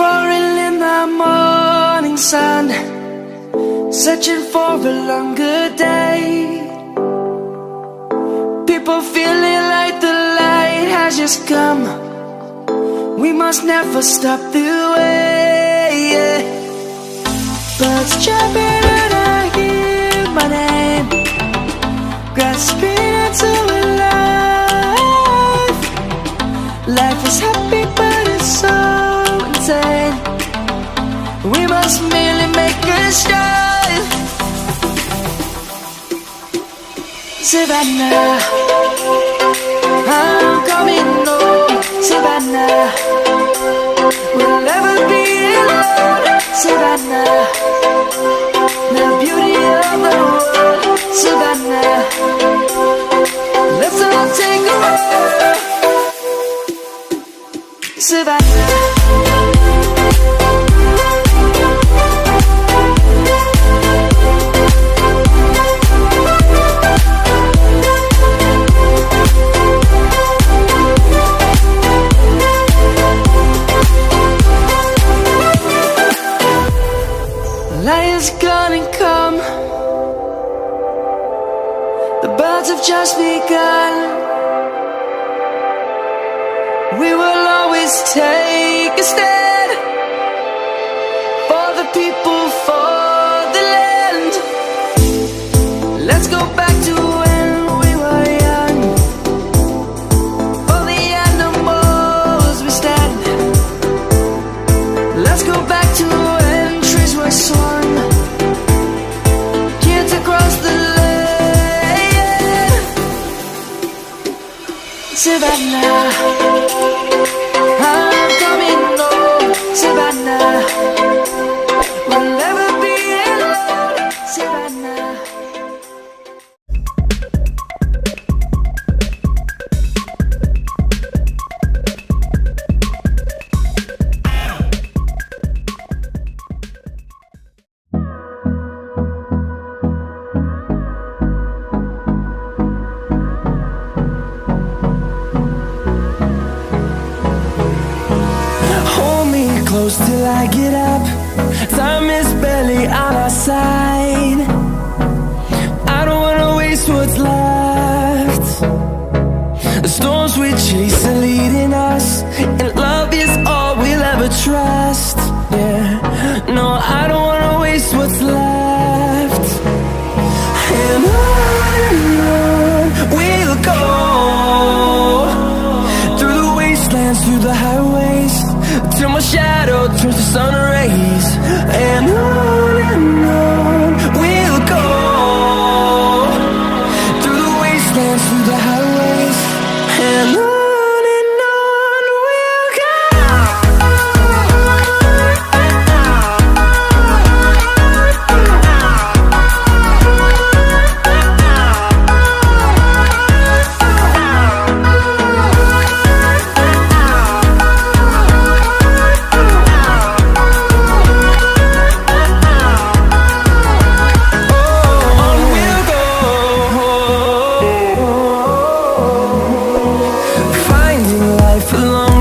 roaring in the morning sun, searching for a longer day. People feeling like the light has just come. We must never stop the way. Birds jumping and I hear my name, grasping into a life. Life is happy but it's so insane. We must merely make a start. Savannah, I'm coming home. Savannah, we'll never be alone. Savannah, the beauty of the world. Savannah, let's all take a walk. Savannah. Lion's gonna come. The birds have just begun. We will always take a stand for the people, for the land. Let's go back to when we were young. For the animals we stand. Let's go back to when trees were swung, kids across the land. Savannah, I'm coming home. Savannah, we'll never be alone. Savannah. Close till I get up. Time is barely on our side. I don't wanna waste what's left. The storms we chase are leading us, and love is all we'll ever trust. Yeah, no, I don't wanna waste what's left. And on we'll go, through the wastelands, through the highways, till my shadow turns to sun rays. And on we'll go, through the wastelands, through the highways, and on we'll go. Along